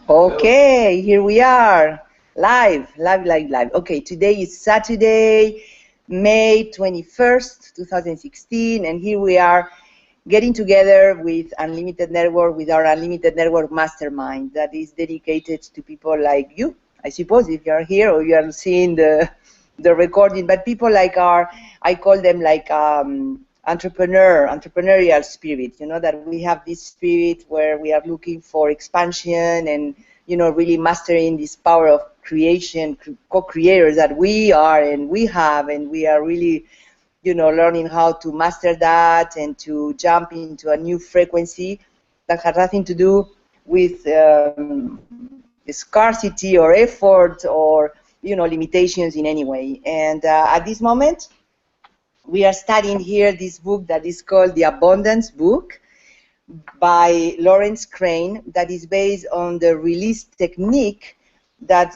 Okay, here we are, live. Okay, today is Saturday, May 21st, 2016, and here we are getting together with Unlimited Network, with our Unlimited Network Mastermind that is dedicated to people like you, I suppose, if you are here or you are seeing the recording, but people like I call them like entrepreneurial spirit, that we have this spirit where we are looking for expansion and, really mastering this power of creation, co-creators that we are and we have, and we are really, learning how to master that and to jump into a new frequency that has nothing to do with scarcity or effort or, limitations in any way. And at this moment, we are studying here this book that is called The Abundance Book by Lawrence Crane, that is based on the release technique that,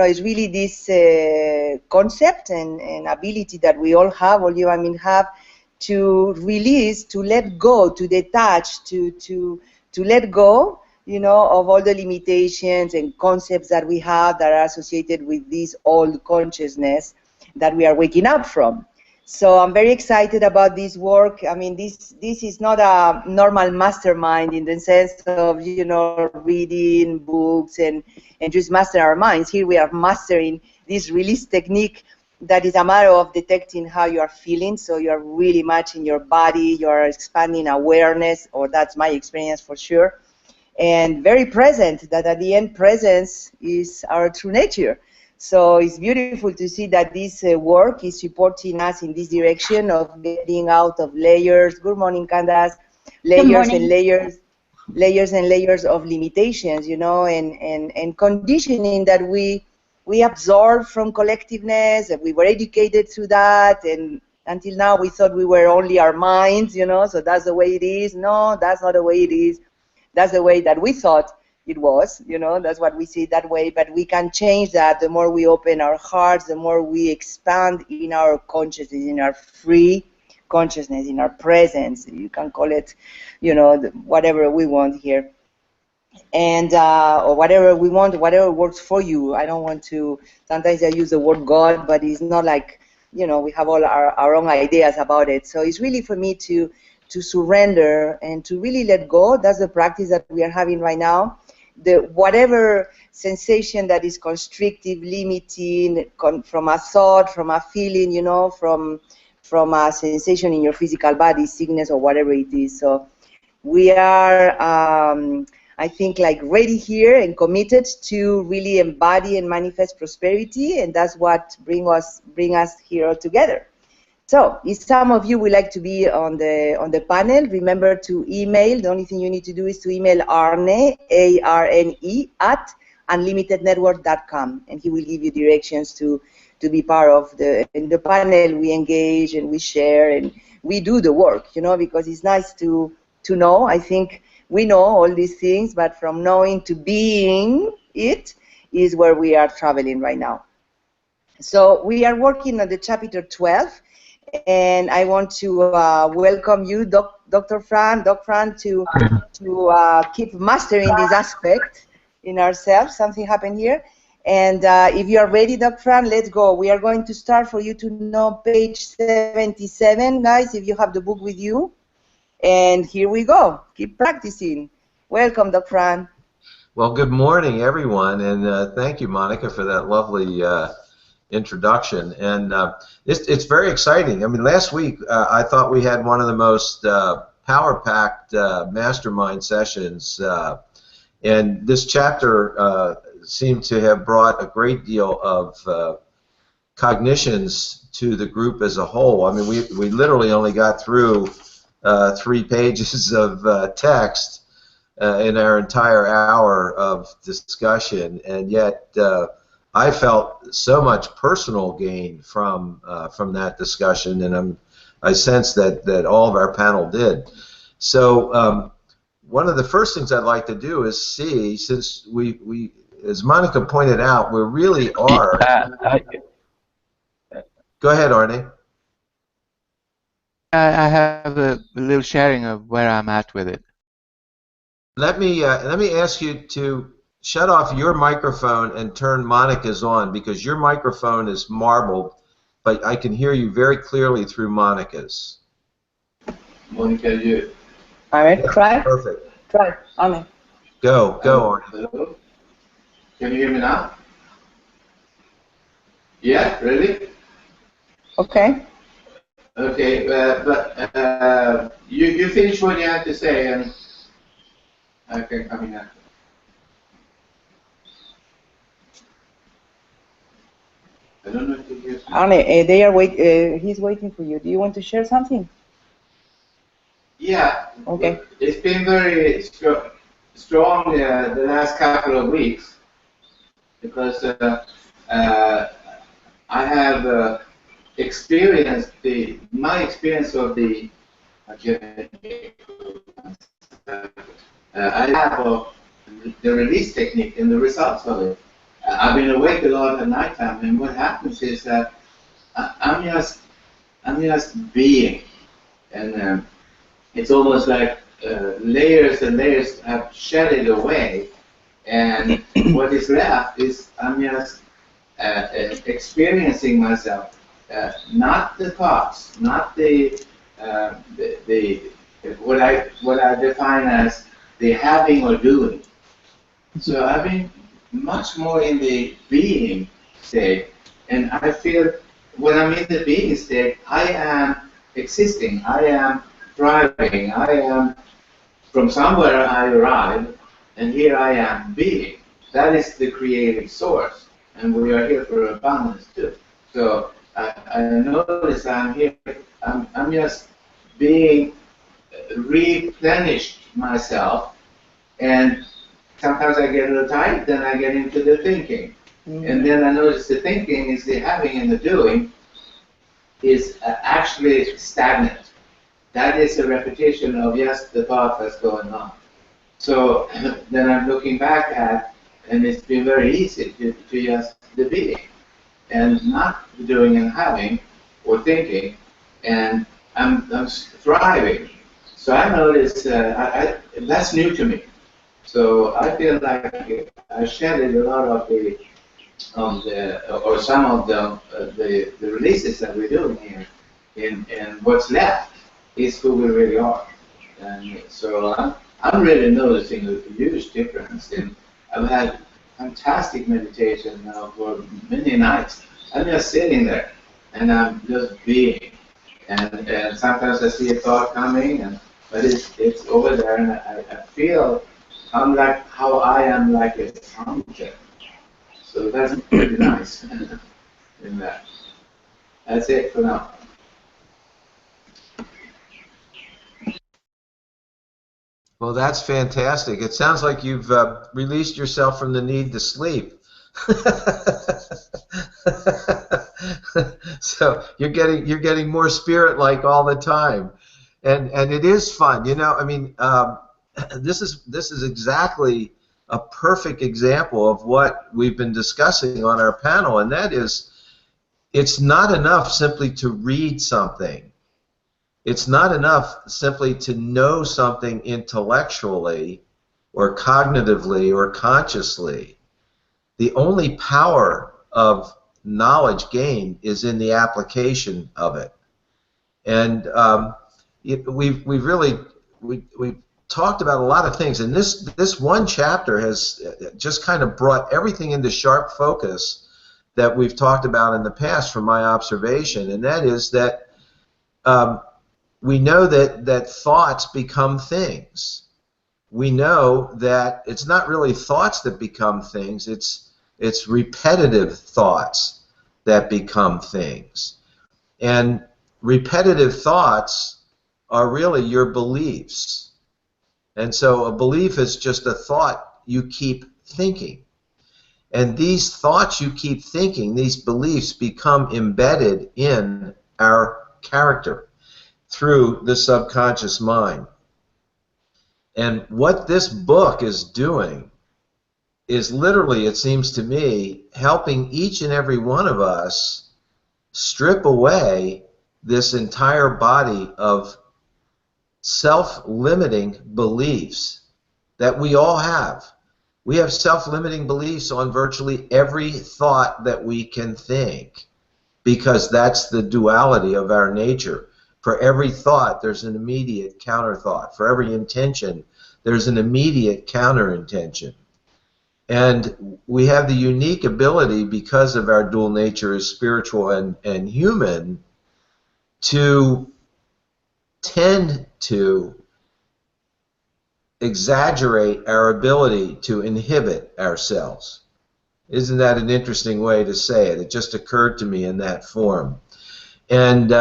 is really this concept and ability that we all have, all human beings have, to release, to let go, to detach, to let go, of all the limitations and concepts that we have that are associated with this old consciousness that we are waking up from. So I'm very excited about this work. I mean, this is not a normal mastermind in the sense of, reading books and just master our minds. Here we are mastering this release technique that is a matter of detecting how you are feeling. So you are really much in your body, you are expanding awareness, or that's my experience for sure. And very present, that at the end, presence is our true nature. So it's beautiful to see that this work is supporting us in this direction of getting out of layers. Good morning, Candace. Layers and layers of limitations, and conditioning that we absorb from collectiveness, and we were educated through that, and until now we thought we were only our minds, so that's the way it is. No, that's not the way it is. That's the way that we thought it was, that's what we see that way, but we can change that. The more we open our hearts, the more we expand in our consciousness, in our free consciousness, in our presence. You can call it, whatever we want here. And, or whatever we want, whatever works for you. I don't want to, sometimes I use the word God, but it's not like, we have all our own ideas about it. So it's really for me to surrender and to really let go. That's the practice that we are having right now. Whatever sensation that is constrictive, limiting, from a thought, from a feeling, from a sensation in your physical body, sickness or whatever it is. So we are, I think, like ready here and committed to really embody and manifest prosperity, and that's what bring us here all together. So, if some of you would like to be on the panel, remember to email. The only thing you need to do is to email Arne, A-R-N-E, at unlimitednetwork.com, and he will give you directions to be part of in the panel. We engage and we share and we do the work, because it's nice to know. I think we know all these things, but from knowing to being it is where we are traveling right now. So we are working on the chapter 12. And I want to welcome you, Dr. Fran, Doc Fran, to keep mastering this aspect in ourselves. Something happened here. And if you are ready, Doc Fran, let's go. We are going to start for you to know page 77, guys, if you have the book with you. And here we go. Keep practicing. Welcome, Doc Fran. Well, good morning, everyone, and thank you, Monica, for that lovely introduction. And it's very exciting. I mean, last week I thought we had one of the most power-packed mastermind sessions, and this chapter seemed to have brought a great deal of cognitions to the group as a whole. I mean, we literally only got through 3 pages of text in our entire hour of discussion, and yet I felt so much personal gain from that discussion, and I sense that all of our panel did. So one of the first things I'd like to do is see, since we as Monica pointed out, we really are. Go ahead, Arne. I have a little sharing of where I'm at with it. let me ask you to shut off your microphone and turn Monica's on, because your microphone is marbled, but I can hear you very clearly through Monica's. Monica, you. All right, try. Perfect. Try, Arnie. Go, Arnie. Hello? Can you hear me now? Yeah, really? Okay. Okay, but you finish what you have to say, and I can come in after. I don't know if you hear me. Arnie, they are he's waiting for you. Do you want to share something? Yeah. Okay. It's been very strong the last couple of weeks, because I have experienced my experience of the I have the release technique and the results of it. I've been awake a lot at night time, and what happens is that I'm just being, and it's almost like layers and layers have shedded away, and what is left is I'm just experiencing myself, not the thoughts, not the what I define as the having or doing. So I've been much more in the being state, and I feel when I'm in the being state, I am existing, I am thriving, I am from somewhere I arrived, and here I am being. That is the creative source, and we are here for abundance too. So I notice I'm here, I'm just being replenished myself, and sometimes I get a little tired, then I get into the thinking. And then I notice the thinking is the having and the doing is actually stagnant. That is a repetition of just the thought that's going on. So then I'm looking back at, and it's been very easy to just the being, and not the doing and having or thinking, and I'm thriving. So I notice that's new to me. So I feel like I shedded a lot of the or some of the releases that we're doing here, and what's left is who we really are. And so I'm really noticing a huge difference. And I've had fantastic meditation now for many nights. I'm just sitting there, and I'm just being. And sometimes I see a thought coming, but it's over there, and I feel I'm like how I am like a object. So that's pretty nice in that. That's it for now. Well, that's fantastic. It sounds like you've released yourself from the need to sleep. So you're getting more spirit-like all the time, and it is fun. You know, I mean, this is exactly a perfect example of what we've been discussing on our panel, and that is, it's not enough simply to read something. It's not enough simply to know something intellectually or cognitively or consciously. The only power of knowledge gained is in the application of it. And we've talked about a lot of things, and this one chapter has just kind of brought everything into sharp focus that we've talked about in the past from my observation, and that is that we know that thoughts become things. We know that it's not really thoughts that become things, it's repetitive thoughts that become things. And repetitive thoughts are really your beliefs. And so a belief is just a thought you keep thinking. And these thoughts you keep thinking, these beliefs, become embedded in our character through the subconscious mind. And what this book is doing is literally, it seems to me, helping each and every one of us strip away this entire body of self-limiting beliefs that we all have. We have self-limiting beliefs on virtually every thought that we can think, because that's the duality of our nature. For every thought, there's an immediate counter thought. For every intention, there's an immediate counter intention. And we have the unique ability, because of our dual nature as spiritual and human, to tend to exaggerate our ability to inhibit ourselves. Isn't that an interesting way to say it? It just occurred to me in that form. And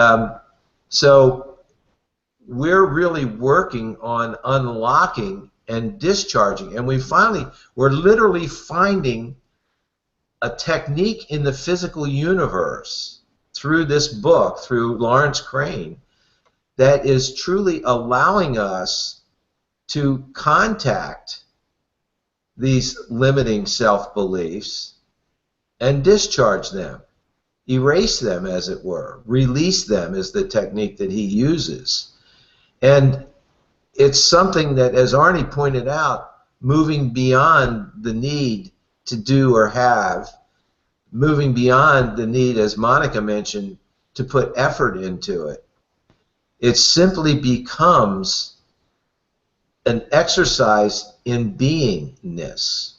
so we're really working on unlocking and discharging, and we're literally finding a technique in the physical universe through this book, through Lawrence Crane, that is truly allowing us to contact these limiting self-beliefs and discharge them, erase them, as it were, release them is the technique that he uses. And it's something that, as Arnie pointed out, moving beyond the need to do or have, moving beyond the need, as Monica mentioned, to put effort into it. It simply becomes an exercise in beingness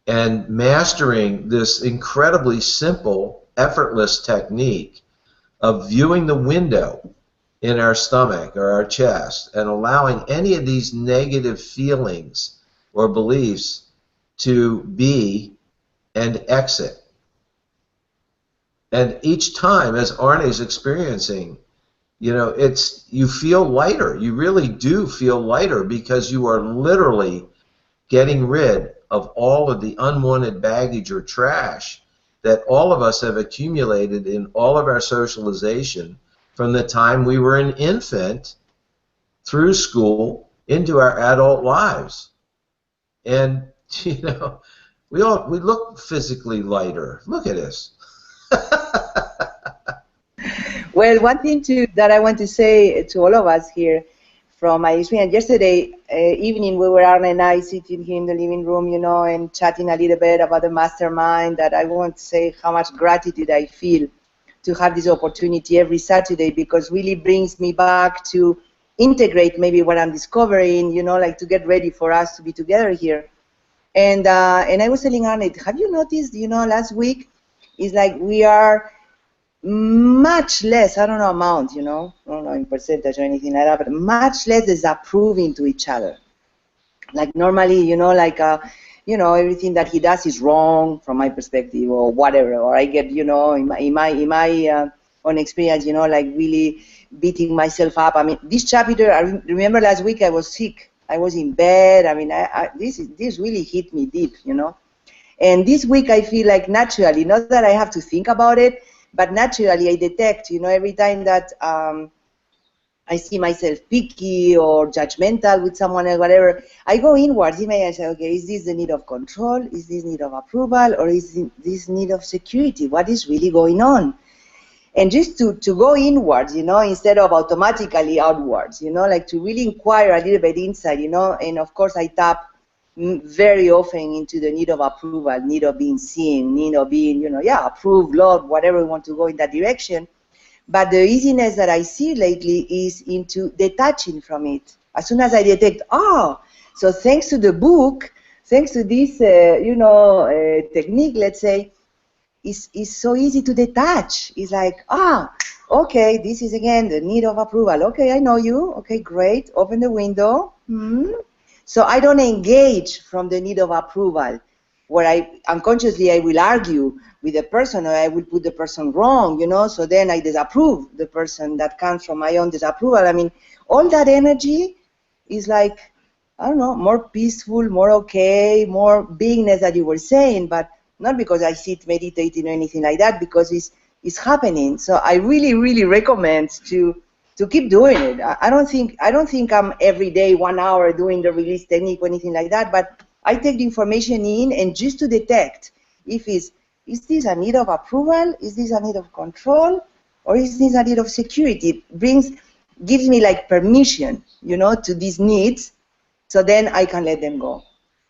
and mastering this incredibly simple, effortless technique of viewing the window in our stomach or our chest and allowing any of these negative feelings or beliefs to be and exit. And each time, as Arne is experiencing, you know, you feel lighter. You really do feel lighter, because you are literally getting rid of all of the unwanted baggage or trash that all of us have accumulated in all of our socialization from the time we were an infant through school into our adult lives. And, you know, we look physically lighter. Look at us. Well, one thing that I want to say to all of us here, from my experience yesterday evening, we were, Arne and I, sitting here in the living room, you know, and chatting a little bit about the mastermind. That I won't say how much gratitude I feel to have this opportunity every Saturday, because really brings me back to integrate maybe what I'm discovering, you know, like to get ready for us to be together here. And I was telling Arne, have you noticed, you know, last week, it's like we are much less, I don't know amount, you know, I don't know in percentage or anything like that, but much less disapproving to each other. Like normally, you know, like, you know, everything that he does is wrong from my perspective or whatever, or I get, you know, in my own experience, you know, like really beating myself up. I mean, this chapter, I remember last week I was sick. I was in bed. I mean, this really hit me deep, you know. And this week I feel like naturally, not that I have to think about it, but naturally I detect, you know, every time that I see myself picky or judgmental with someone else, whatever, I go inwards. I say, okay, is this the need of control? Is this need of approval? Or is this need of security? What is really going on? And just to go inwards, you know, instead of automatically outwards, you know, like to really inquire a little bit inside, you know. And of course I tap very often into the need of approval, need of being seen, need of being, you know, yeah, approved, loved, whatever we want to go in that direction. But the easiness that I see lately is into detaching from it. As soon as I detect, so thanks to the book, thanks to this, you know, technique, let's say, it's so easy to detach. It's like, okay, this is again the need of approval. Okay, I know you. Okay, great. Open the window. So I don't engage from the need of approval, where I unconsciously I will argue with the person, or I will put the person wrong, you know, so then I disapprove the person that comes from my own disapproval. I mean, all that energy is like, I don't know, more peaceful, more okay, more beingness that you were saying, but not because I sit meditating or anything like that, because it's happening. So I really, really recommend to keep doing it. I don't think I'm every day 1 hour doing the release technique or anything like that, but I take the information in, and just to detect if is this a need of approval, is this a need of control, or is this a need of security? It gives me like permission, you know, to these needs, So then I can let them go.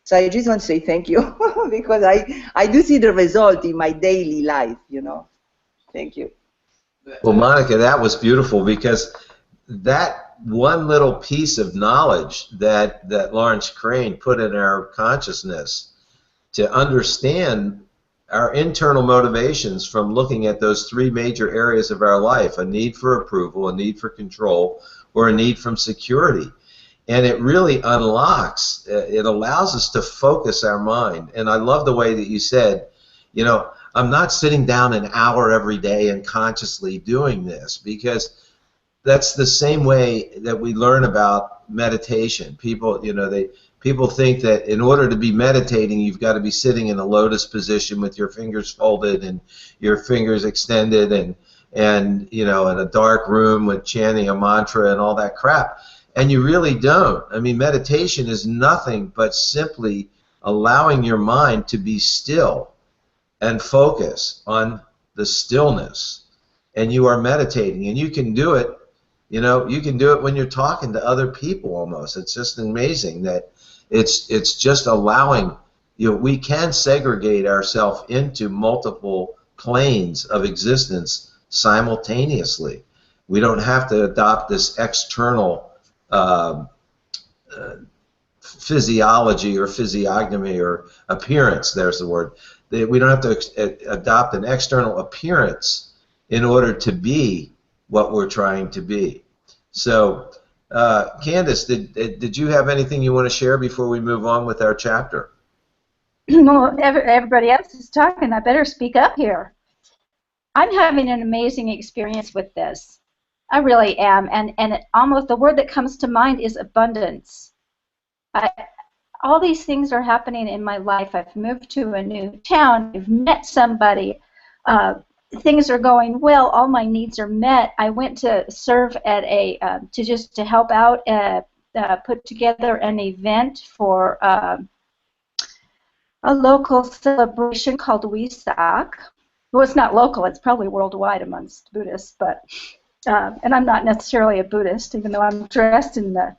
So I just want to say thank you because I do see the result in my daily life, you know. Thank you. Well, Monica, that was beautiful because that one little piece of knowledge that Lawrence Crane put in our consciousness to understand our internal motivations from looking at those three major areas of our life, a need for approval, a need for control, or a need from security. And it really unlocks, it allows us to focus our mind. And I love the way that you said, you know, I'm not sitting down an hour every day and consciously doing this, because that's the same way that we learn about meditation. People, you know, people think that in order to be meditating, you've got to be sitting in a lotus position with your fingers folded and your fingers extended and you know, in a dark room with chanting a mantra and all that crap. And you really don't. I mean, meditation is nothing but simply allowing your mind to be still and focus on the stillness. And you are meditating, and you can do it, you know, you can do it when you're talking to other people almost. It's just amazing that it's just allowing, you know, we can segregate ourselves into multiple planes of existence simultaneously. We don't have to adopt this external physiology or physiognomy or appearance, there's the word. We don't have to adopt an external appearance in order to be what we're trying to be. So, Candace, did you have anything you want to share before we move on with our chapter? Well, everybody else is talking. I better speak up here. I'm having an amazing experience with this. I really am, and almost the word that comes to mind is abundance. All these things are happening in my life. I've moved to a new town. I've met somebody. Things are going well. All my needs are met. I went to serve at to help out, put together an event for a local celebration called Wesak. Well, it's not local. It's probably worldwide amongst Buddhists, but. And I'm not necessarily a Buddhist, even though I'm dressed in the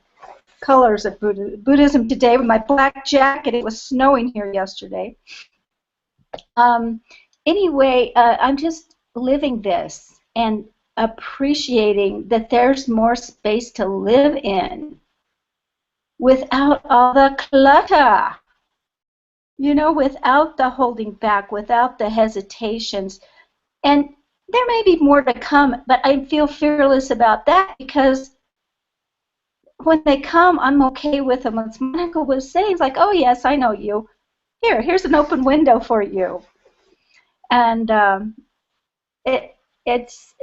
colors of Buddhism today with my black jacket. It was snowing here yesterday. Anyway, I'm just living this and appreciating that there's more space to live in without all the clutter. You know, without the holding back, without the hesitations. And there may be more to come, but I feel fearless about that because when they come, I'm okay with them. As Monica was saying, it's like, oh yes, I know you. Here's an open window for you. And it's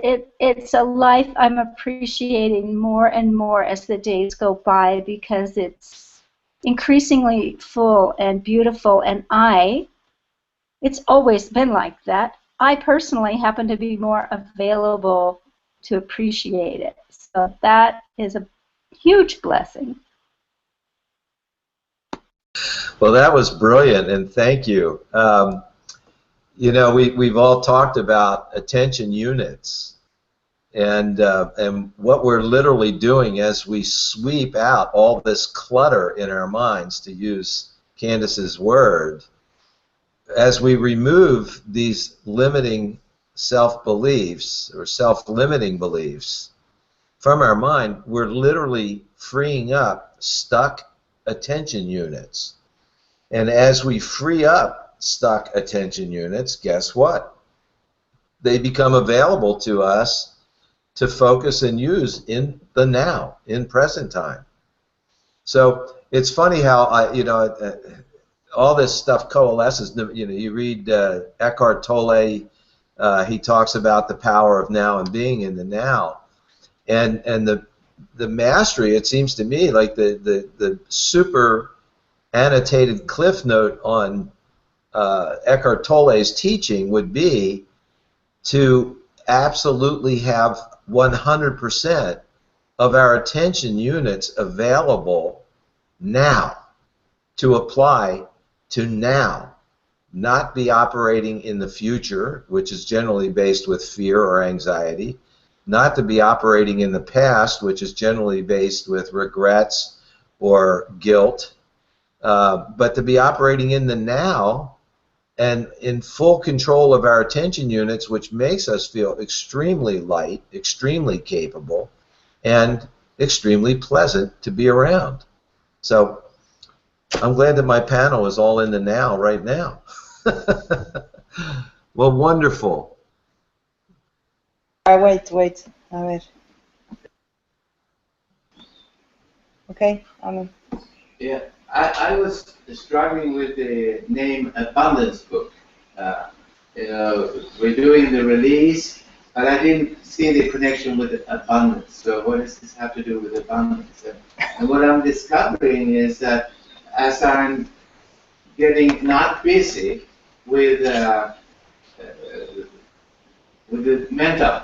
a life I'm appreciating more and more as the days go by because it's increasingly full and beautiful. And it's always been like that. I personally happen to be more available to appreciate it. So that is a huge blessing. Well, that was brilliant, and thank you. You know, we've all talked about attention units, and what we're literally doing as we sweep out all this clutter in our minds, to use Candace's word. As we remove these limiting self-beliefs or self-limiting beliefs from our mind, we're literally freeing up stuck attention units. And as we free up stuck attention units, guess what? They become available to us to focus and use in the now, in present time. So it's funny how all this stuff coalesces. You know, you read Eckhart Tolle. He talks about the power of now and being in the now, and the mastery. It seems to me like the super annotated cliff note on Eckhart Tolle's teaching would be to absolutely have 100% of our attention units available now to apply to now, not be operating in the future, which is generally based with fear or anxiety, not to be operating in the past, which is generally based with regrets or guilt, but to be operating in the now and in full control of our attention units, which makes us feel extremely light, extremely capable, and extremely pleasant to be around. So I'm glad that my panel is all in the now right now. Well, wonderful. Wait. A ver. Okay, Amen. Yeah, I was struggling with the name Abundance Book. We're doing the release, but I didn't see the connection with abundance. So what does this have to do with abundance? And what I'm discovering is that as I'm getting not busy with the mental,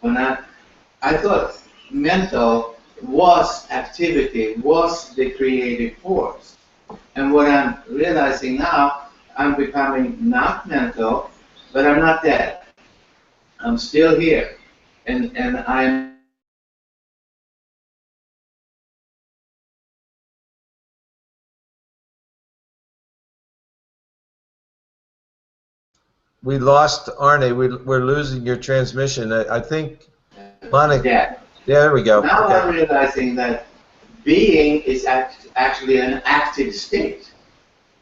when I thought mental was activity, was the creative force. And what I'm realizing now, I'm becoming not mental, but I'm not dead. I'm still here. And I'm We lost Arne. We're losing your transmission. I think, Monica. dead. Yeah, there we go. Now Okay. I'm realizing that being is actually an active state.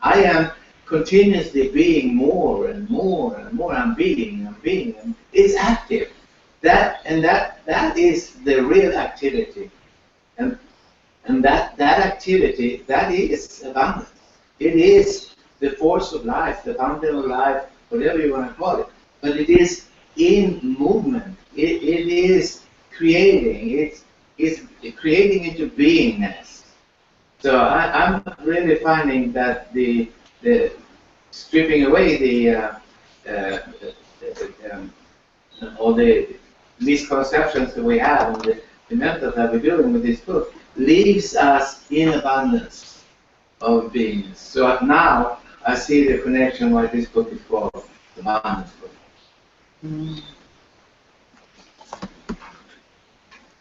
I am continuously being more and more and more. I'm being. And it's active. That is the real activity. And that activity, that is abundance. It is the force of life, the fountain of life, whatever you want to call it. But it is in movement. It is creating. It's creating into beingness. So I'm really finding that the stripping away all the misconceptions that we have and the method that we're doing with this book leaves us in abundance of beingness. So now I see the connection why this book is called the Abundance Book.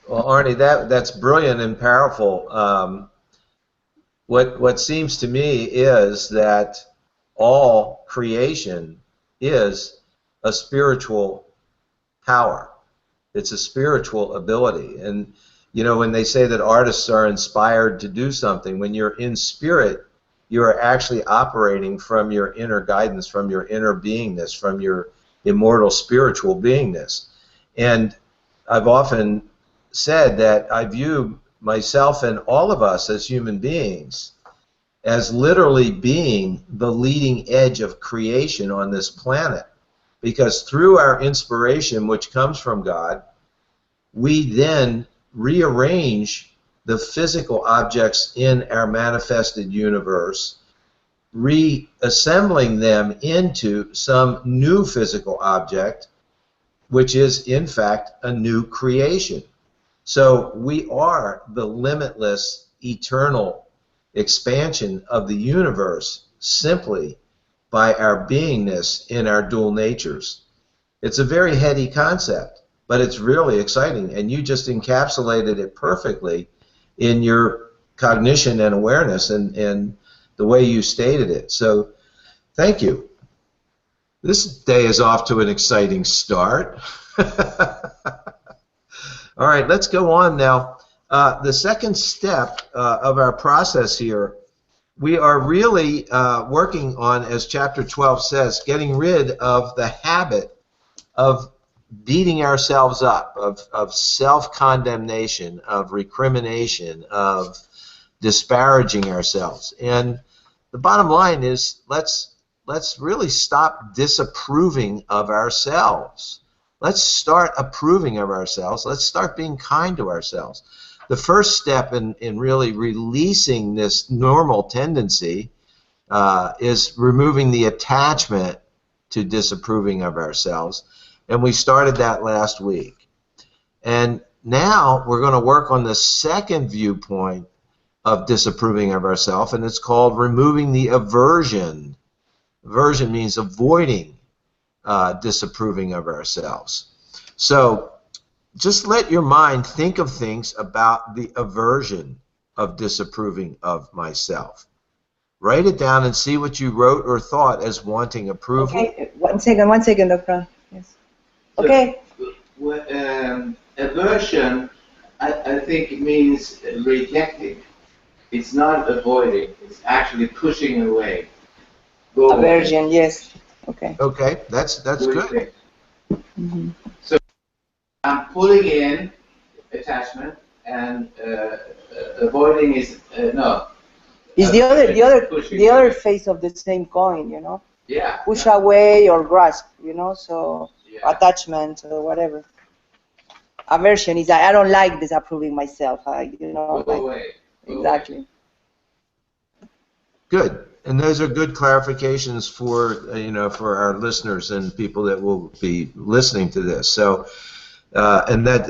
Well, Arne, that's brilliant and powerful. What seems to me is that all creation is a spiritual power. It's a spiritual ability. And you know, when they say that artists are inspired to do something, when you're in spirit, you are actually operating from your inner guidance, from your inner beingness, from your immortal spiritual beingness. And I've often said that I view myself and all of us as human beings as literally being the leading edge of creation on this planet. Because through our inspiration, which comes from God, we then rearrange the physical objects in our manifested universe, reassembling them into some new physical object, which is in fact a new creation. So we are the limitless, eternal expansion of the universe simply by our beingness in our dual natures. It's a very heady concept, but it's really exciting, and you just encapsulated it perfectly in your cognition and awareness and the way you stated it. So thank you. This day is off to an exciting start. All right, let's go on now. The second step of our process here, we are really working on, as Chapter 12 says, getting rid of the habit of beating ourselves up, of self-condemnation, of recrimination, of disparaging ourselves. And the bottom line is, let's really stop disapproving of ourselves. Let's start approving of ourselves. Let's start being kind to ourselves. The first step in really releasing this normal tendency is removing the attachment to disapproving of ourselves. And we started that last week. And now we're going to work on the second viewpoint of disapproving of ourselves, and it's called removing the aversion. Aversion means avoiding disapproving of ourselves. So just let your mind think of things about the aversion of disapproving of myself. Write it down and see what you wrote or thought as wanting approval. Okay, one second, Dr. Yes. Okay. Aversion, I think it means rejecting. It's not avoiding. It's actually pushing away. Go Aversion, away. yes. Okay. Okay, that's good. Mm-hmm. So I'm pulling in attachment, and avoiding is no. It's the other face of the same coin, you know. Yeah. Push away or grasp, you know. So Yeah. attachment or whatever. Aversion is I don't like disapproving myself. You know. Go away. Go Exactly. Good. And those are good clarifications for for our listeners and people that will be listening to this. So, and that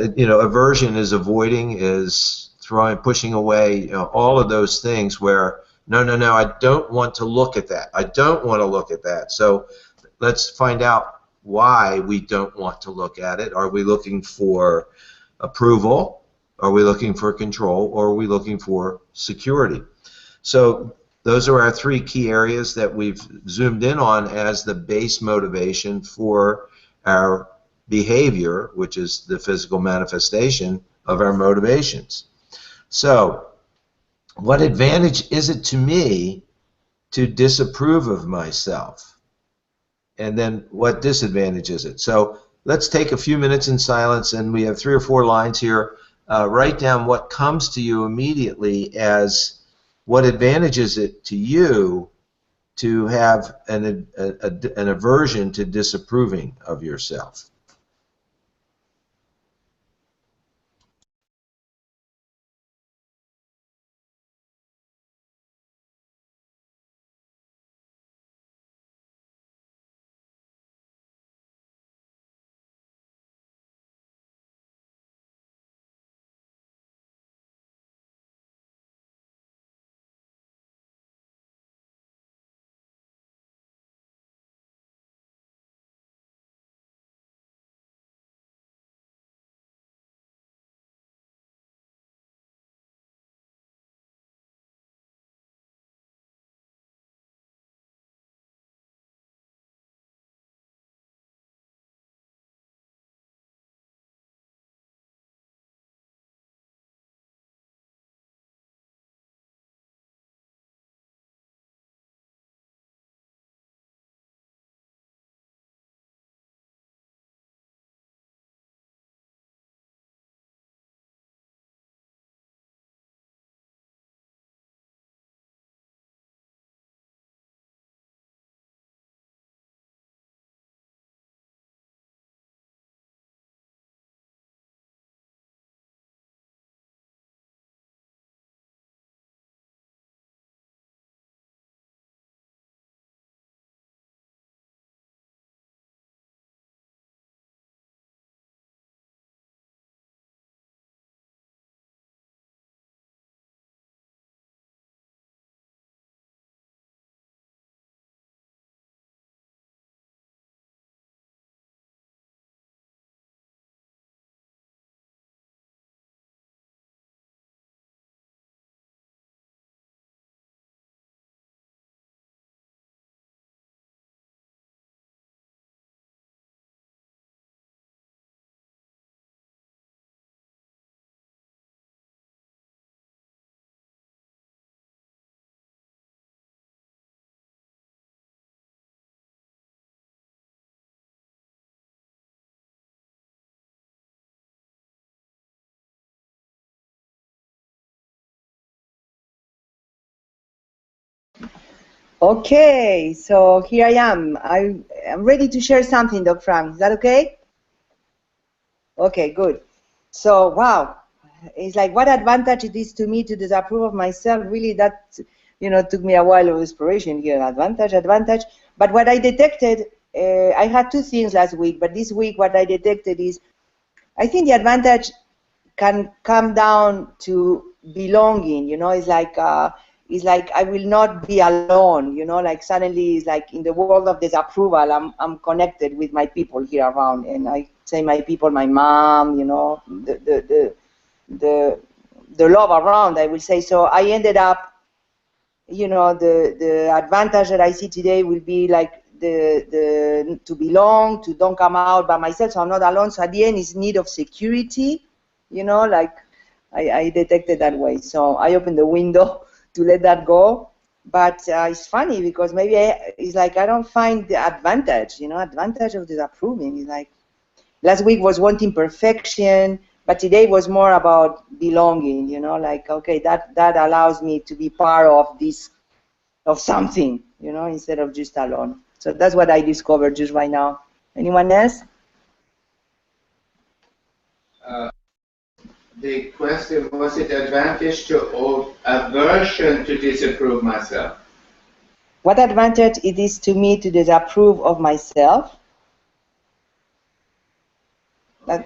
aversion is avoiding, is throwing, pushing away, all of those things where no, I don't want to look at that. I don't want to look at that. So, let's find out why we don't want to look at it. Are we looking for approval? Are we looking for control? Or are we looking for security? So those are our three key areas that we've zoomed in on as the base motivation for our behavior, which is the physical manifestation of our motivations. So, what advantage is it to me to disapprove of myself? And then what disadvantage is it? So let's take a few minutes in silence, and we have 3 or 4 lines here. Write down what comes to you immediately as what advantage is it to you to have an aversion to disapproving of yourself? Okay, so here I am. I'm ready to share something, Dr. Frank. Is that okay? Okay, good. So, wow, it's like what advantage it is to me to disapprove of myself. Really, that took me a while of exploration here. Advantage. But what I detected, I had 2 things last week. But this week, what I detected is, I think the advantage can come down to belonging. It's like I will not be alone. Like suddenly it's like in the world of disapproval, I'm connected with my people here around, and I say my people, my mom, the the love around, I will say. So I ended up, you know, the advantage that I see today will be like the to belong, to don't come out by myself, so I'm not alone. So at the end, it's need of security, you know, like I detected that way. So I opened the window to let that go. But it's funny because maybe it's like I don't find the advantage, you know, advantage of disapproving. It's like last week was wanting perfection, but today was more about belonging, you know, like, okay, that allows me to be part of this, of something, you know, instead of just alone. So that's what I discovered just right now. Anyone else? The question, was it advantage to or aversion to disapprove myself? What advantage it is to me to disapprove of myself? That's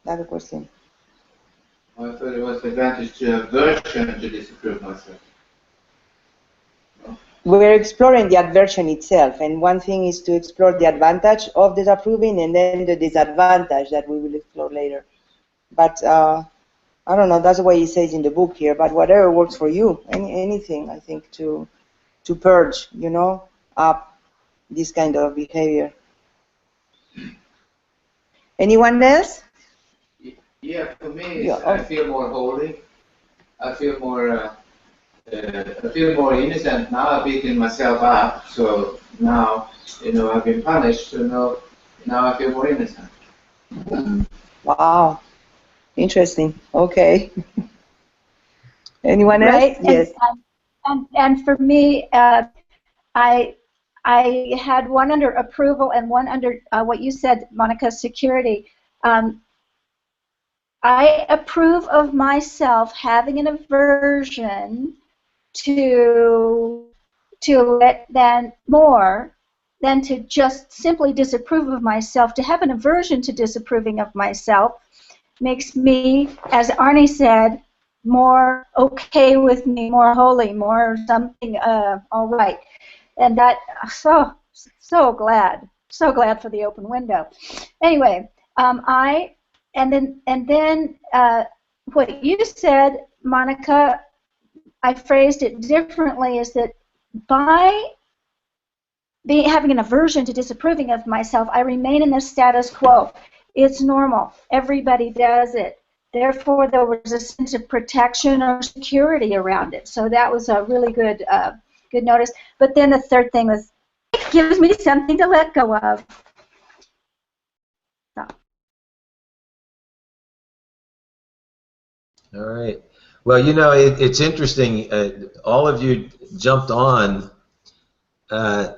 the question. I thought it was advantage to aversion to disapprove myself. We're exploring the aversion itself, and one thing is to explore the advantage of disapproving and then the disadvantage that we will explore later. But I don't know, that's the way it says in the book here, but whatever works for you, anything, I think, to purge, you know, up this kind of behavior. Anyone else? Yeah, for me, I feel more holy. I feel more innocent now. I've beaten myself up, so now, you know, I've been punished, so now I feel more innocent. Wow, interesting. Okay. Anyone else? Right. Yes. And for me, I had one under approval and one under what you said, Monica, security. I approve of myself having an aversion to it than more than to just simply disapprove of myself. To have an aversion to disapproving of myself makes me, as Arnie said, more okay with me, more holy, more something all right. And that, so glad for the open window. Anyway, and then what you said, Monica, I phrased it differently, is that by having an aversion to disapproving of myself, I remain in the status quo. It's normal. Everybody does it. Therefore, there was a sense of protection or security around it. So that was a really good notice. But then the third thing was, it gives me something to let go of. So. All right. Well, you know, it's interesting. All of you jumped on the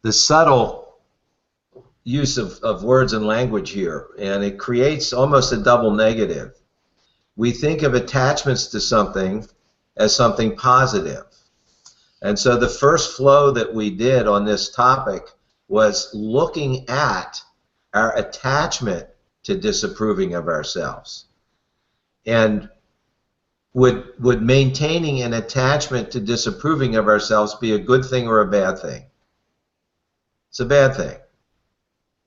subtle use of words and language here, and it creates almost a double negative. We think of attachments to something as something positive. And so the first flow that we did on this topic was looking at our attachment to disapproving of ourselves. And would maintaining an attachment to disapproving of ourselves be a good thing or a bad thing? It's a bad thing.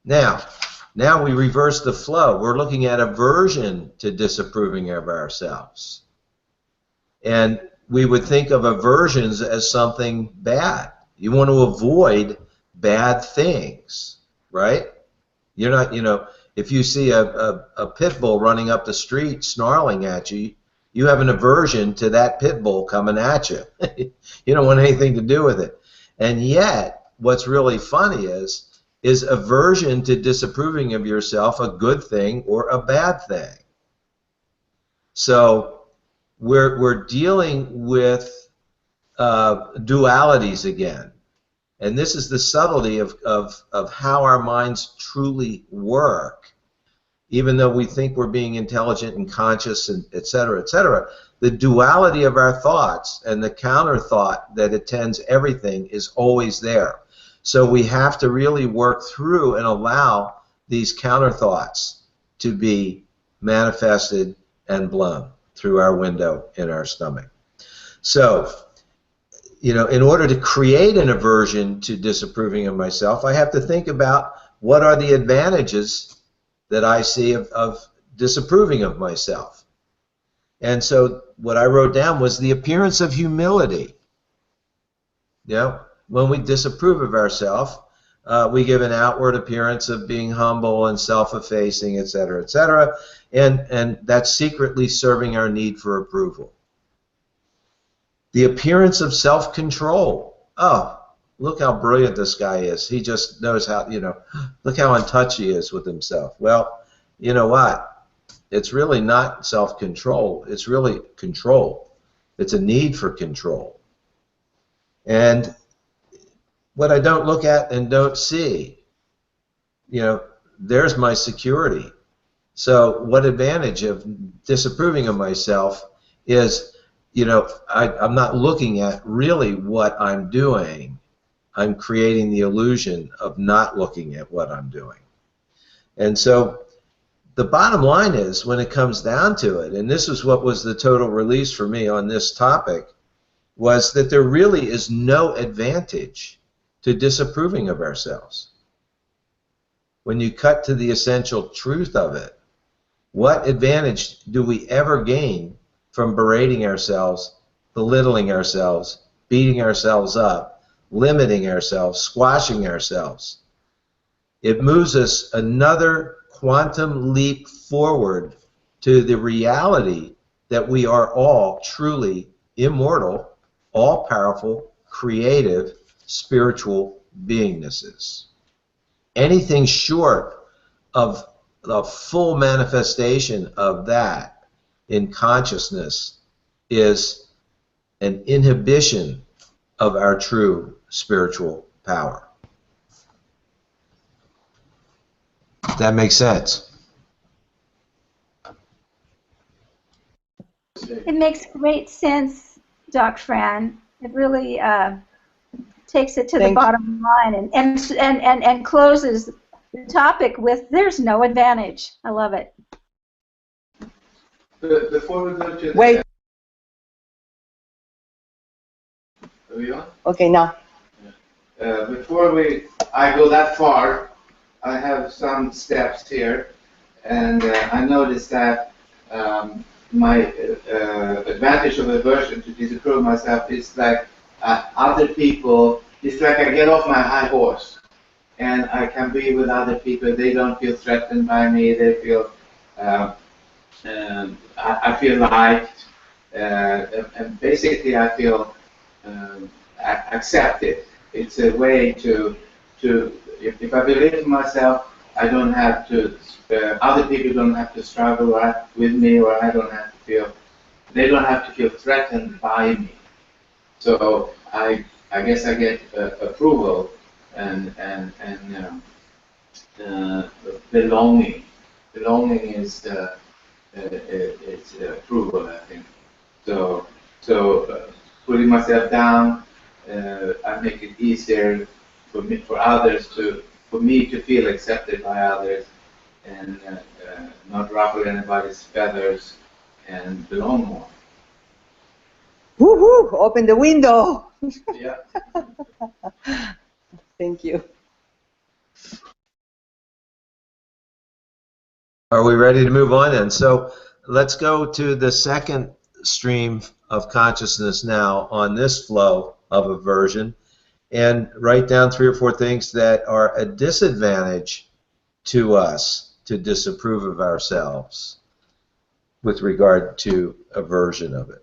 Now we reverse the flow. We're looking at aversion to disapproving of ourselves. And we would think of aversions as something bad. You want to avoid bad things, right? You're not, you know, if you see a pit bull running up the street snarling at you, you have an aversion to that pit bull coming at you. You don't want anything to do with it. And yet, what's really funny is aversion to disapproving of yourself a good thing or a bad thing? So we're dealing with dualities again. And this is the subtlety of how our minds truly work. Even though we think we're being intelligent and conscious and et cetera, the duality of our thoughts and the counter thought that attends everything is always there. So we have to really work through and allow these counter thoughts to be manifested and blown through our window in our stomach. So, you know, in order to create an aversion to disapproving of myself, I have to think about what are the advantages that I see of disapproving of myself. And so what I wrote down was the appearance of humility. When we disapprove of ourselves, we give an outward appearance of being humble and self-effacing, etc., etc., and that's secretly serving our need for approval. The appearance of self-control. Oh, look how brilliant this guy is. He just knows how, look how in touch he is with himself. Well, you know what? It's really not self-control. It's really control. It's a need for control. And what I don't look at and don't see, there's my security. So what advantage of disapproving of myself is, I'm not looking at really what I'm doing. I'm creating the illusion of not looking at what I'm doing. And so the bottom line is, when it comes down to it, and this is what was the total release for me on this topic, was that there really is no advantage to disapproving of ourselves. When you cut to the essential truth of it, what advantage do we ever gain from berating ourselves, belittling ourselves, beating ourselves up, limiting ourselves, squashing ourselves? It moves us another quantum leap forward to the reality that we are all truly immortal, all-powerful, creative, spiritual beingnesses. Anything short of the full manifestation of that in consciousness is an inhibition of our true spiritual power. That makes sense. It makes great sense, Doc Fran. It really takes it to the bottom line and closes the topic with "There's no advantage." I love it. Before we go to the Wait. Are we on? Okay, now. Before I go that far, I have some steps here, and I noticed that my advantage of aversion to disapprove myself is like other people. It's like I get off my high horse, and I can be with other people. They don't feel threatened by me. They feel I feel liked, and basically I feel accepted. It's a way to if I believe in myself, I don't have to. Other people don't have to struggle with me, or I don't have to feel. They don't have to feel threatened by me. So I guess I get approval and belonging. Belonging is it's approval, I think. So putting myself down, I make it easier for me to feel accepted by others, and not ruffle anybody's feathers, and belong more. Woohoo! Open the window. Yeah. Thank you. Are we ready to move on then? So let's go to the second stream of consciousness now on this flow of aversion, and write down 3 or 4 things that are a disadvantage to us to disapprove of ourselves with regard to aversion of it.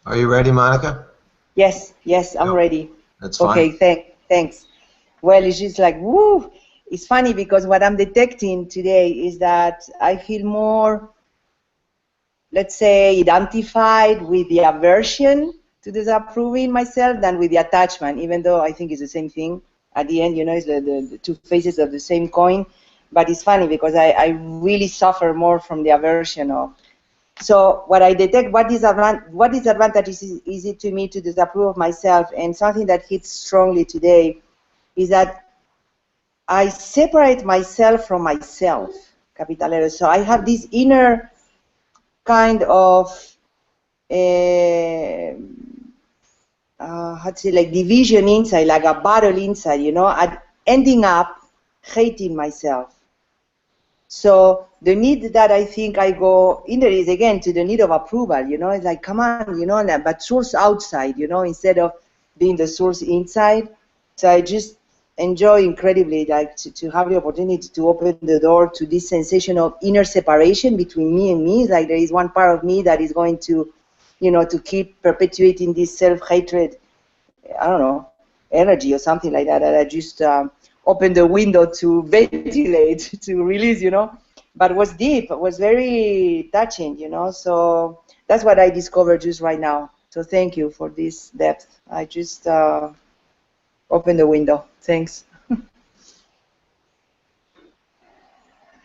Are you ready, Monica? Yes, yes, I'm ready. That's fine. Okay, thanks. Well, it's just like, woo! It's funny because what I'm detecting today is that I feel more, let's say, identified with the aversion to disapproving myself than with the attachment, even though I think it's the same thing. At the end, you know, it's the two faces of the same coin. But it's funny because I really suffer more from the aversion of. So what I detect, what disadvantage is it to me to disapprove of myself, and something that hits strongly today is that I separate myself from myself, capital letter. So I have this inner kind of how to say, like division inside, like a battle inside, you know, and ending up hating myself. So the need that I think I go in there is again to the need of approval, you know, it's like, come on, you know, but source outside, you know, instead of being the source inside. So I just enjoy incredibly like to have the opportunity to open the door to this sensation of inner separation between me and me. It's like there is one part of me that is going to, you know, to keep perpetuating this self-hatred, I don't know, energy or something like that, that I just open the window to ventilate, to release, you know. But it was deep, it was very touching, you know. So that's what I discovered just right now. So thank you for this depth. I just opened the window. Thanks.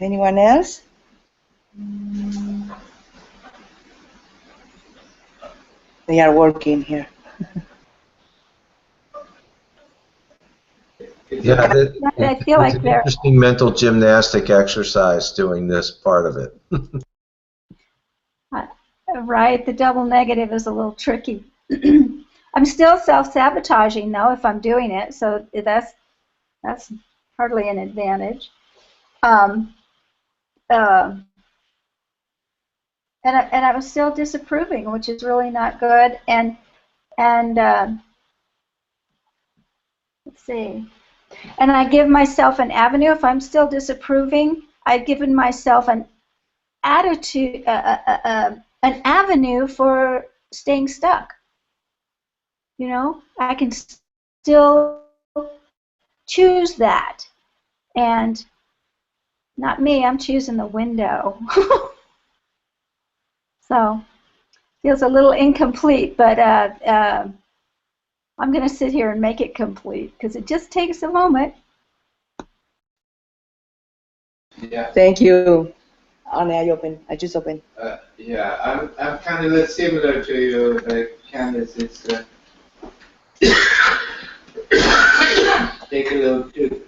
Anyone else? They are working here. Yeah, I feel it's like an they're interesting mental gymnastic exercise doing this part of it. right. The double negative is a little tricky. I'm still self-sabotaging though if I'm doing it, so that's hardly an advantage. Um, uh, and I was still disapproving, which is really not good. And let's see. And I give myself an avenue. If I'm still disapproving, I've given myself an attitude, an avenue for staying stuck. You know, I can still choose that. And not me, I'm choosing the window. So, feels a little incomplete, but I'm going to sit here and make it complete because it just takes a moment. Yeah. Thank you. Anne, I just opened. Yeah, I'm kind of similar to you, Candice. It's take a little to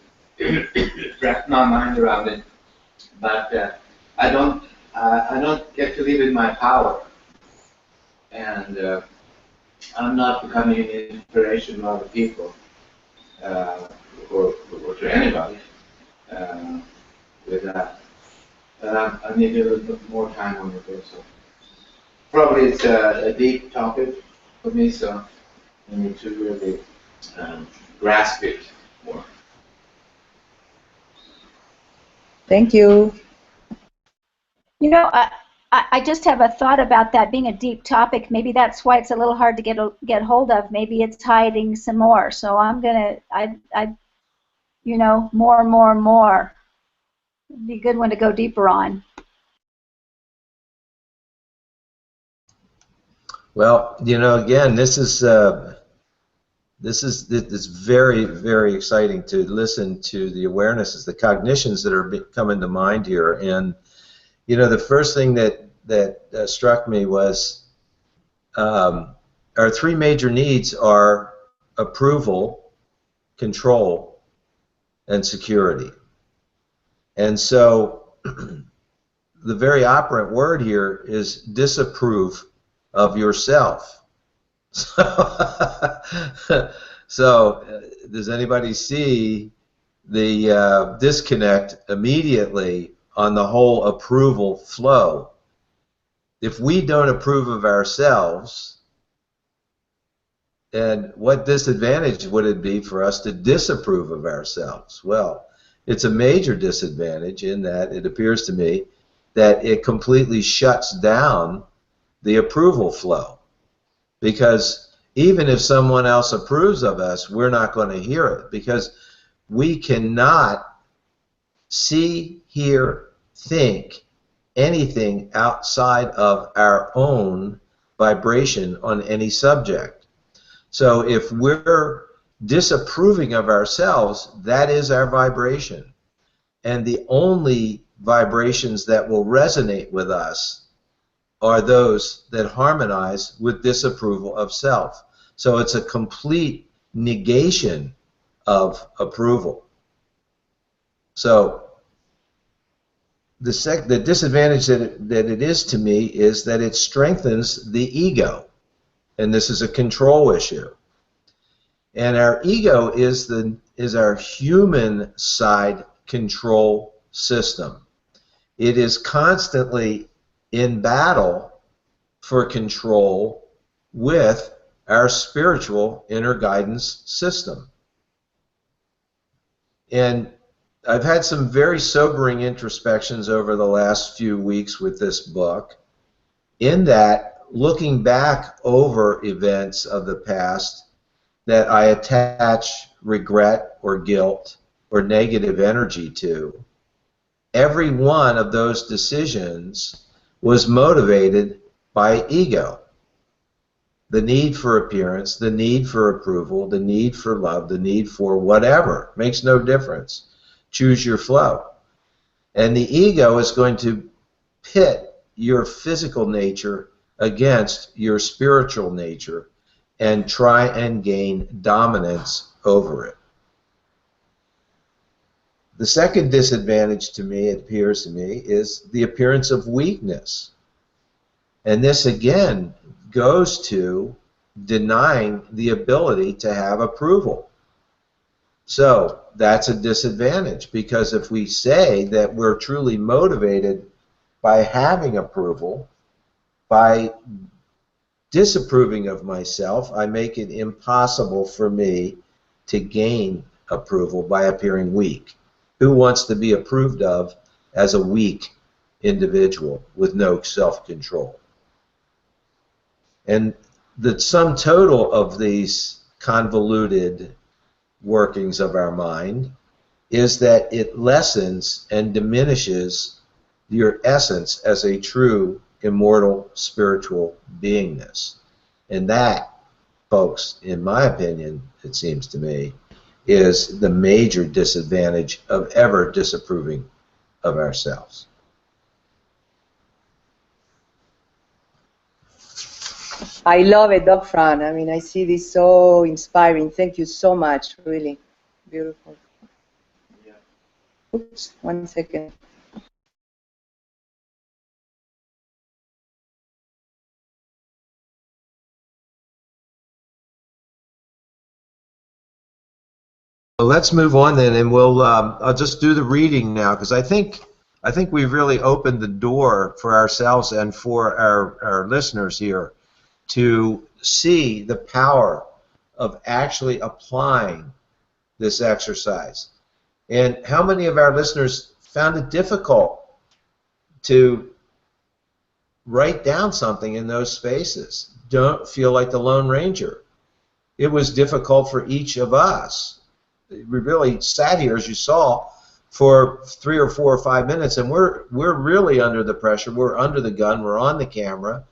wrap my mind around it, but I don't get to live in my power, and I'm not becoming an inspiration to other people or to anybody with that. I need a little bit more time on it also. Probably it's a deep topic for me, so I need to really grasp it more. Thank you. You know, I just have a thought about that being a deep topic. Maybe that's why it's a little hard to get hold of. Maybe it's hiding some more. So I'm gonna, you know, more. It'd be a good one to go deeper on. Well, you know, again, this is very, very exciting to listen to the awarenesses, the cognitions that are coming to mind here. And you know, the first thing that struck me was our three major needs are approval, control, and security. And so the very operant word here is disapprove of yourself. So does anybody see the disconnect immediately on the whole approval flow? If we don't approve of ourselves, and what disadvantage would it be for us to disapprove of ourselves? Well, it's a major disadvantage in that it appears to me that it completely shuts down the approval flow. because even if someone else approves of us, we're not going to hear it, because we cannot see, hear, think anything outside of our own vibration on any subject. So if we're disapproving of ourselves, that is our vibration. And the only vibrations that will resonate with us are those that harmonize with disapproval of self. So it's a complete negation of approval. So the disadvantage that it is to me is that it strengthens the ego. And this is a control issue. And our ego is our human side control system. It is constantly in battle for control with our spiritual inner guidance system. And I've had some very sobering introspections over the last few weeks with this book, in that, looking back over events of the past that I attach regret or guilt or negative energy to, every one of those decisions was motivated by ego. The need for appearance, the need for approval, the need for love, the need for whatever, makes no difference. Choose your flow. And the ego is going to pit your physical nature against your spiritual nature and try and gain dominance over it. The second disadvantage to me, it appears to me, is the appearance of weakness. And this again goes to denying the ability to have approval. So that's a disadvantage, because if we say that we're truly motivated by having approval, by disapproving of myself, I make it impossible for me to gain approval by appearing weak. Who wants to be approved of as a weak individual with no self-control? And the sum total of these convoluted workings of our mind is that it lessens and diminishes your essence as a true immortal spiritual beingness. And that, folks, in my opinion, it seems to me, is the major disadvantage of ever disapproving of ourselves. I love it, Doc Fran. I mean, I see this so inspiring. Thank you so much. Really beautiful. Yeah. Oops, 1 second. Well, let's move on then, and I'll just do the reading now, because I think we've really opened the door for ourselves and for our listeners here to see the power of actually applying this exercise. And how many of our listeners found it difficult to write down something in those spaces? Don't feel like the Lone Ranger. It was difficult for each of us. We really sat here, as you saw, for 3 or 4 or 5 minutes, and we're really under the pressure. We're under the gun. We're on the camera.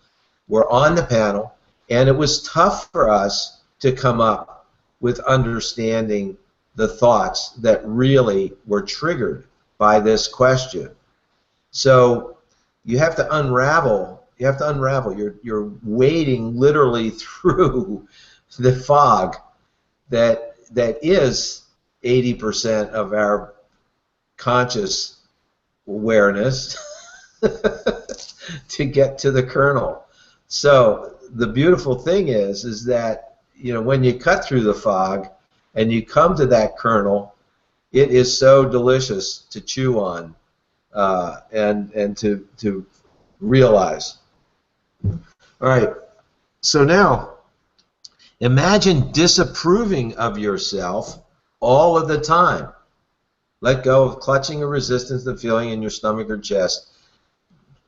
We're on the panel. And it was tough for us to come up with understanding the thoughts that really were triggered by this question. So you have to unravel. You have to unravel. You're wading literally through the fog that is 80% of our conscious awareness to get to the kernel. So the beautiful thing is that, you know, when you cut through the fog and you come to that kernel, it is so delicious to chew on and to realize. All right. So now, imagine disapproving of yourself all of the time. Let go of clutching or resistance to the feeling in your stomach or chest.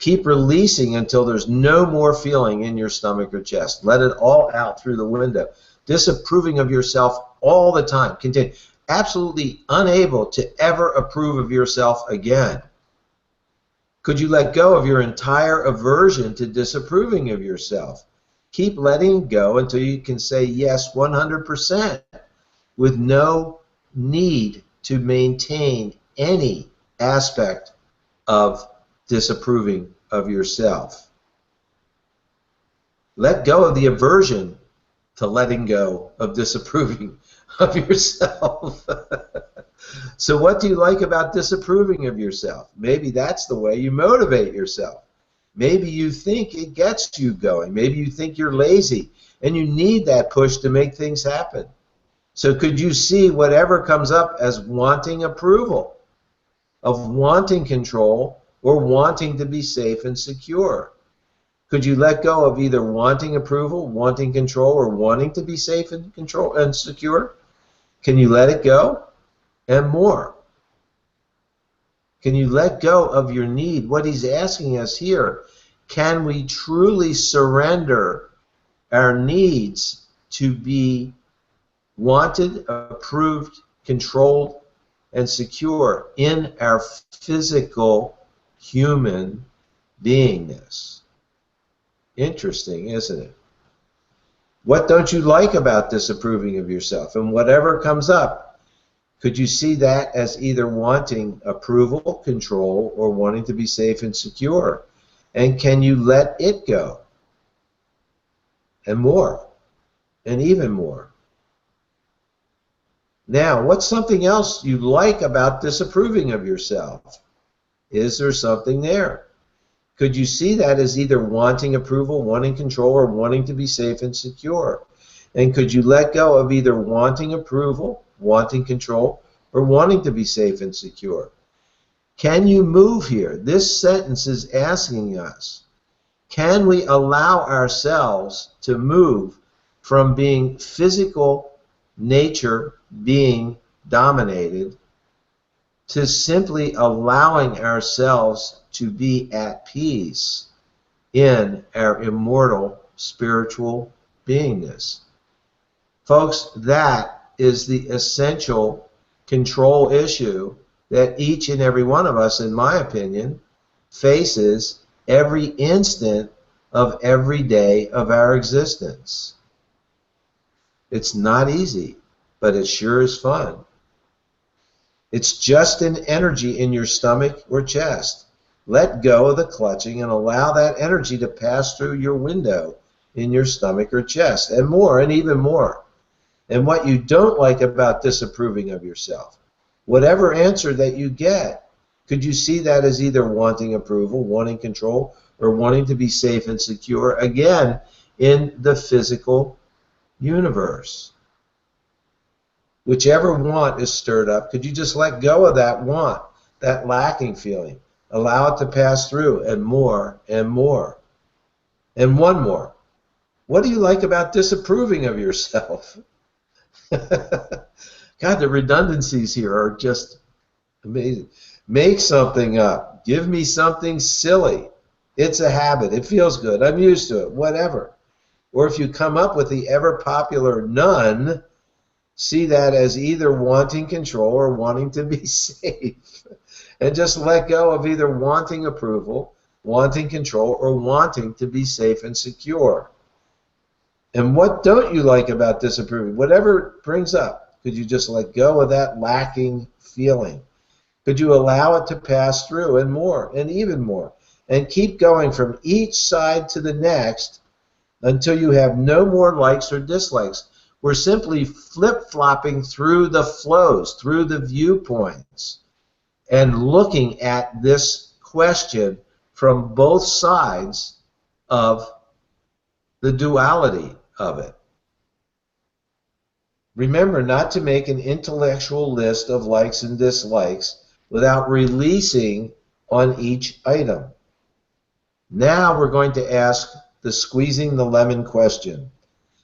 Keep releasing until there's no more feeling in your stomach or chest. Let it all out through the window. Disapproving of yourself all the time. Continue. Absolutely unable to ever approve of yourself again. Could you let go of your entire aversion to disapproving of yourself? Keep letting go until you can say yes 100% with no need to maintain any aspect of disapproving of yourself. Let go of the aversion to letting go of disapproving of yourself. So what do you like about disapproving of yourself? Maybe that's the way you motivate yourself. Maybe you think it gets you going. Maybe you think you're lazy and you need that push to make things happen. So could you see whatever comes up as wanting approval, of wanting control, or wanting to be safe and secure? Could you let go of either wanting approval, wanting control, or wanting to be safe and control and secure? Can you let it go? And more. Can you let go of your need? What he's asking us here, can we truly surrender our needs to be wanted, approved, controlled, and secure in our physical human beingness? Interesting, isn't it? What don't you like about disapproving of yourself? And whatever comes up, could you see that as either wanting approval, control, or wanting to be safe and secure? And can you let it go? And more. And even more. Now, what's something else you like about disapproving of yourself? Is there something there? Could you see that as either wanting approval, wanting control, or wanting to be safe and secure? And could you let go of either wanting approval, wanting control, or wanting to be safe and secure? Can you move here? This sentence is asking us, can we allow ourselves to move from being physical nature being dominated to simply allowing ourselves to be at peace in our immortal spiritual beingness? Folks, that is the essential control issue that each and every one of us, in my opinion, faces every instant of every day of our existence. It's not easy, but it sure is fun. It's just an energy in your stomach or chest. Let go of the clutching and allow that energy to pass through your window in your stomach or chest, and more, and even more. And what you don't like about disapproving of yourself, whatever answer that you get, could you see that as either wanting approval, wanting control, or wanting to be safe and secure, again, in the physical universe? Whichever want is stirred up, could you just let go of that want, that lacking feeling? Allow it to pass through, and more, and more. And one more. What do you like about disapproving of yourself? God, the redundancies here are just amazing. Make something up. Give me something silly. It's a habit. It feels good. I'm used to it. Whatever. Or if you come up with the ever popular none, see that as either wanting control or wanting to be safe. And just let go of either wanting approval, wanting control, or wanting to be safe and secure. And what don't you like about disapproving? Whatever it brings up, could you just let go of that lacking feeling? Could you allow it to pass through, and more, and even more? And keep going from each side to the next until you have no more likes or dislikes. We're simply flip-flopping through the flows, through the viewpoints, and looking at this question from both sides of the duality of it. Remember not to make an intellectual list of likes and dislikes without releasing on each item. Now we're going to ask the squeezing the lemon question.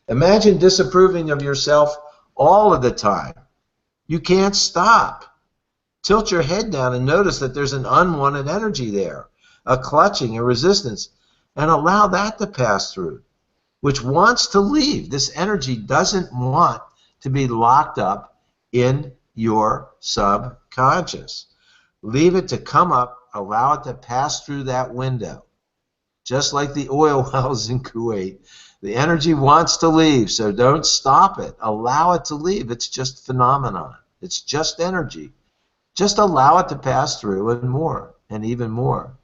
Imagine disapproving of yourself all of the time. You can't stop. Tilt your head down and notice that there's an unwanted energy there. a clutching, a resistance, and allow that to pass through, which wants to leave. This energy doesn't want to be locked up in your subconscious. Leave it to come up, allow it to pass through that window. Just like the oil wells in Kuwait, the energy wants to leave, so don't stop it. Allow it to leave. It's just phenomenon. It's just energy. Just allow it to pass through, and more, and even more.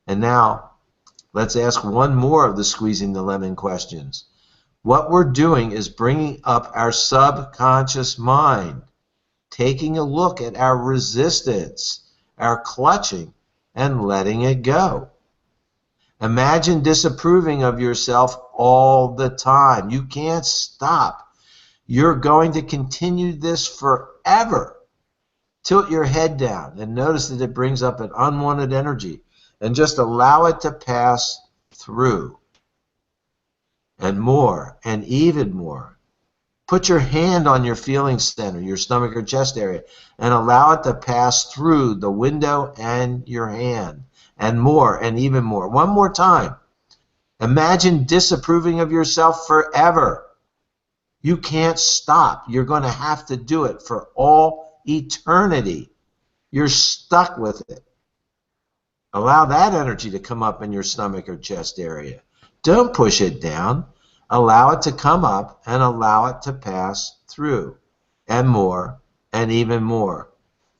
And now, let's ask one more of the squeezing the lemon questions. What we're doing is bringing up our subconscious mind, taking a look at our resistance, our clutching, and letting it go. Imagine disapproving of yourself all the time. You can't stop. You're going to continue this forever. Tilt your head down and notice that it brings up an unwanted energy, and just allow it to pass through. And more, and even more. Put your hand on your feeling center, your stomach or chest area, and allow it to pass through the window and your hand. And more, and even more. One more time. Imagine disapproving of yourself forever. You can't stop. You're going to have to do it for all eternity. You're stuck with it. Allow that energy to come up in your stomach or chest area. Don't push it down. Allow it to come up and allow it to pass through. And more, and even more.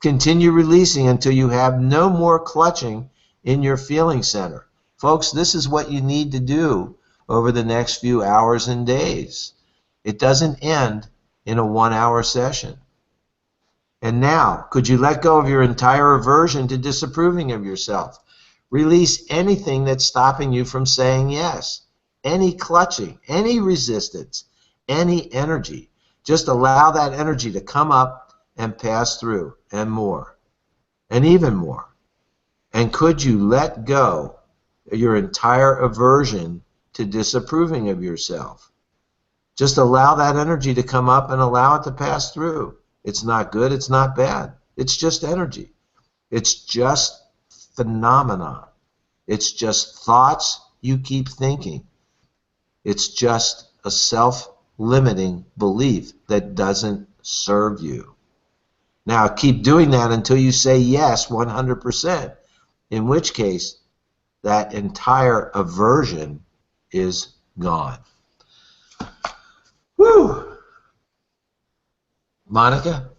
Continue releasing until you have no more clutching in your feeling center. Folks, this is what you need to do over the next few hours and days. It doesn't end in a 1-hour session. And now, could you let go of your entire aversion to disapproving of yourself? Release anything that's stopping you from saying yes. Any clutching, any resistance, any energy. Just allow that energy to come up and pass through, and more, and even more. And could you let go of your entire aversion to disapproving of yourself? Just allow that energy to come up and allow it to pass through. It's not good, it's not bad. It's just energy. It's just phenomenon. It's just thoughts you keep thinking. It's just a self-limiting belief that doesn't serve you. Now keep doing that until you say yes 100%. In which case, that entire aversion is gone. Woo! Monica?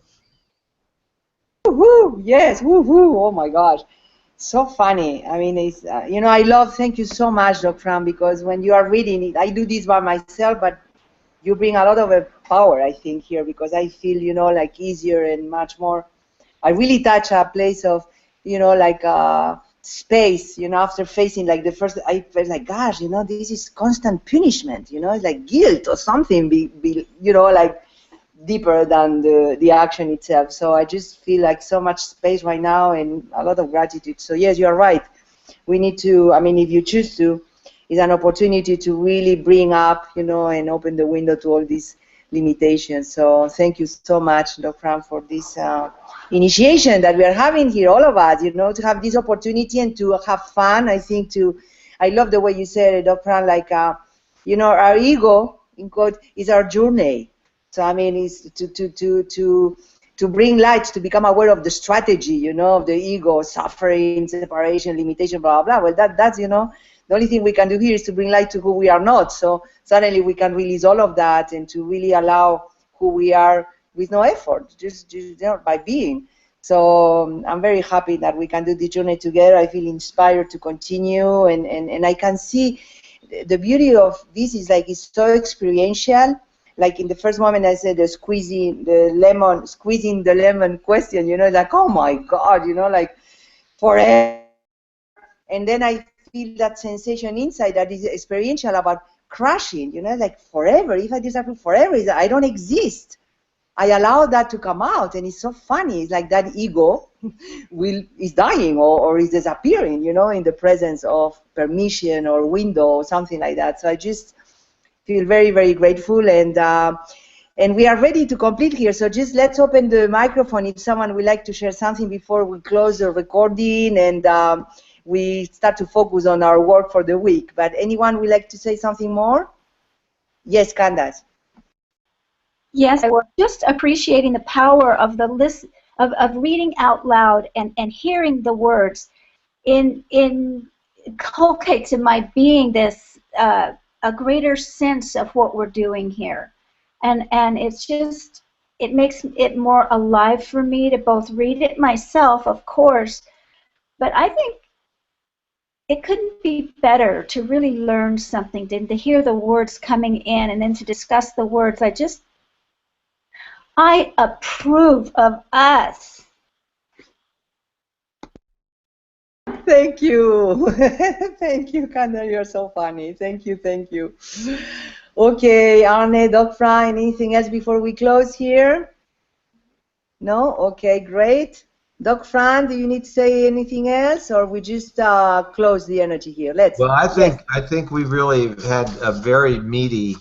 Woo-hoo, yes, woo-hoo, oh my gosh. So funny. I mean, it's, you know, thank you so much, Dr. Fran, because when you are reading it, I do this by myself, but you bring a lot of power, I think, here, because I feel, you know, like easier and much more. I really touch a place of, you know, like space, you know, after facing like the first, I felt like, gosh, you know, this is constant punishment, you know, it's like guilt or something, you know, like deeper than the action itself. So I just feel like so much space right now and a lot of gratitude. So yes, you're right. We need to, I mean, if you choose to, it's an opportunity to really bring up, you know, and open the window to all these limitations. So thank you so much, Dr. Fran, for this initiation that we are having here, all of us, you know, to have this opportunity and to have fun. I think I love the way you said it, Dr. Fran, like, you know, our ego, in quote, is our journey. So, I mean, it's to bring light, to become aware of the strategy, you know, of the ego, suffering, separation, limitation, blah, blah, blah. Well, that's, you know, the only thing we can do here is to bring light to who we are not. So suddenly we can release all of that and to really allow who we are with no effort, just you know, by being. So I'm very happy that we can do the journey together. I feel inspired to continue, and I can see the beauty of this is like it's so experiential. Like in the first moment I said squeezing the lemon question, you know, like, oh my God, you know, like forever. And then I feel that sensation inside that is experiential about crashing, you know, like forever. If I disapprove forever, I don't exist. I allow that to come out, and it's so funny. It's like that ego is dying or is disappearing, you know, in the presence of permission or window or something like that. So I just feel very, very grateful, and we are ready to complete here. So just let's open the microphone if someone would like to share something before we close the recording, and we start to focus on our work for the week. But anyone would like to say something more? Yes, Candace. Yes, I was just appreciating the power of the of reading out loud and hearing the words inculcates in my being this a greater sense of what we're doing here, and it's just, it makes it more alive for me to both read it myself, of course, but I think it couldn't be better to really learn something, to hear the words coming in and then to discuss the words. I approve of us. Thank you. Thank you, Candace. You're so funny. Thank you, thank you. Okay, Arne, Doc Fry, anything else before we close here? No? Okay, great. Doc Fran, do you need to say anything else, or we just close the energy here? Let's. Well, yes. I think we really had a very meaty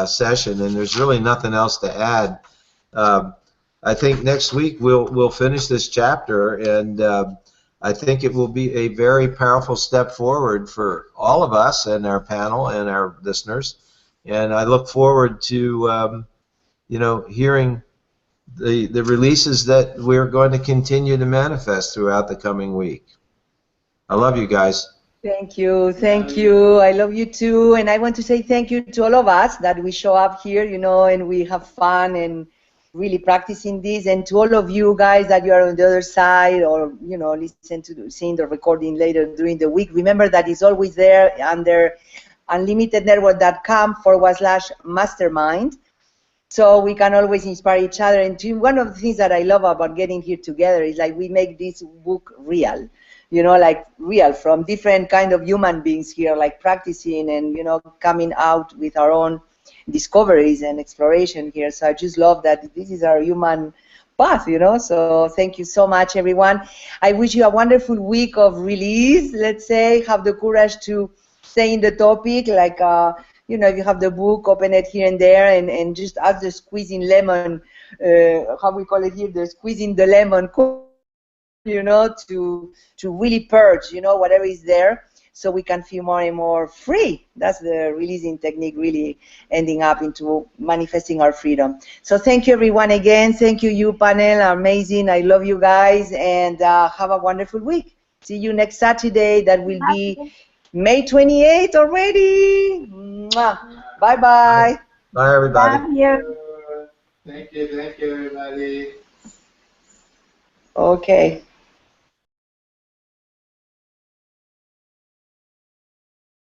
session, and there's really nothing else to add. I think next week we'll finish this chapter, and I think it will be a very powerful step forward for all of us and our panel and our listeners. And I look forward to hearing the releases that we're going to continue to manifest throughout the coming week. I love you guys. Thank you, thank you. I love you too, and I want to say thank you to all of us that we show up here, and we have fun and really practicing this, and to all of you guys that you are on the other side, or seeing the recording later during the week. Remember that it's always there under unlimitednetwork.com/mastermind. So we can always inspire each other. And one of the things that I love about getting here together is like we make this book real, like real from different kind of human beings here, like practicing and, coming out with our own discoveries and exploration here. So I just love that this is our human path, So thank you so much, everyone. I wish you a wonderful week of release, let's say. Have the courage to stay in the topic, like, if you have the book, open it here and there, and just add the squeezing lemon, how we call it here, the squeezing the lemon, to really purge, whatever is there, so we can feel more and more free. That's the releasing technique, really ending up into manifesting our freedom. So thank you, everyone, again. Thank you, you panel, amazing. I love you guys, and have a wonderful week. See you next Saturday. That will be May 28th already. Mwah. Bye-bye. Bye, everybody. Love you. Thank you, everybody. Okay.